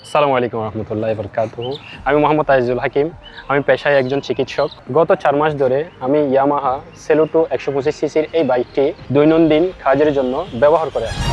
আসসালামু আলাইকুম রহমতুল্লাহি বারাকাতুহু। আমি মোহাম্মদ আজিজুল হাকিম। আমি পেশায় একজন চিকিৎসক। গত 4 মাস ধরে আমি ইয়ামাহা সেলুটো 125 সিসির এই বাইকটি দৈনন্দিন কাজের জন্য ব্যবহার করে আসছি।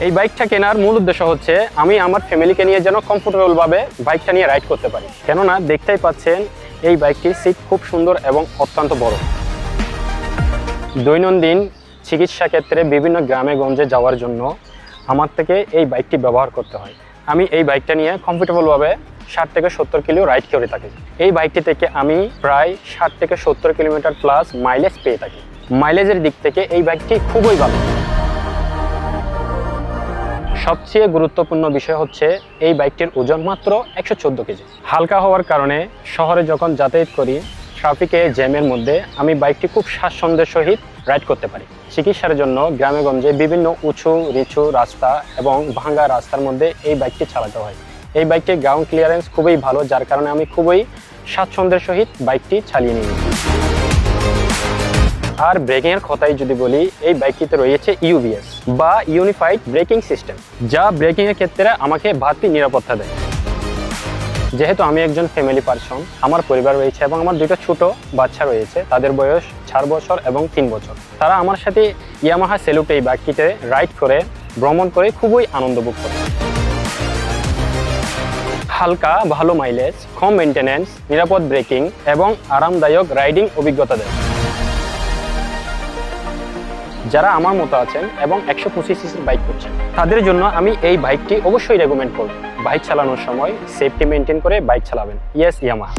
এই বাইকটা কেনার মূল উদ্দেশ্য হচ্ছে আমি আমার ফ্যামিলিকে নিয়ে যেন কমফোর্টেবলভাবে বাইকটা নিয়ে রাইড করতে পারি। কেননা দেখতেই পাচ্ছেন এই বাইকটির সিট খুব সুন্দর এবং অত্যন্ত বড়। দৈনন্দিন চিকিৎসা ক্ষেত্রে বিভিন্ন গ্রামে গঞ্জে যাওয়ার জন্য আমার থেকে এই বাইকটি ব্যবহার করতে হয়। আমি এই বাইকটা নিয়ে কমফোর্টেবলভাবে 60 থেকে 70 কিলো রাইড করে থাকি। এই বাইকটি থেকে আমি প্রায় 60 থেকে 70 কিলোমিটার প্লাস মাইলেজ পেয়ে থাকি। মাইলেজের দিক থেকে এই বাইকটি খুবই ভালো। সবচেয়ে গুরুত্বপূর্ণ বিষয় হচ্ছে এই বাইকটির ওজন মাত্র 114 কেজি। হালকা হওয়ার কারণে শহরে যখন যাতায়াত করি ট্রাফিকে জ্যামের মধ্যে আমি বাইকটি খুব স্বাচ্ছন্দ্যের সহিত রাইড করতে পারি। চিকিৎসার জন্য গ্রামেগঞ্জে বিভিন্ন উঁচু নিচু রাস্তা এবং ভাঙা রাস্তার মধ্যে এই বাইকটি চালাতে হয়। এই বাইকটির গ্রাউন্ড ক্লিয়ারেন্স খুবই ভালো, যার কারণে আমি খুবই স্বাচ্ছন্দ্যের সহিত বাইকটি চালিয়ে নিই। আর ব্রেকিংয়ের কথাই যদি বলি, এই বাইকটিতে রয়েছে ইউবিএস বা ইউনিফাইড ব্রেকিং সিস্টেম, যা ব্রেকিংয়ের ক্ষেত্রে আমাকে বাড়তি নিরাপত্তা দেয়। যেহেতু আমি একজন ফ্যামিলি পারসন, আমার পরিবার রয়েছে এবং আমার 2টা ছোট বাচ্চা রয়েছে, তাদের বয়স 4 বছর এবং 3 বছর। তারা আমার সাথে ইয়ামাহা সেলুটো এই বাইকটিতে রাইড করে ভ্রমণ করে খুবই আনন্দ ভোগ করে। হালকা, ভালো মাইলেজ, কম মেনটেন্যান্স, নিরাপদ ব্রেকিং এবং আরামদায়ক রাইডিং অভিজ্ঞতা দেয়। যারা আমার মতো আছেন এবং 125 সিসির বাইক করছেন, তাদের জন্য আমি এই বাইকটি অবশ্যই রেকমেন্ড করব। বাইক চালানোর সময় সেফটি মেনটেন করে বাইক চালাবেন। Yes Yamaha.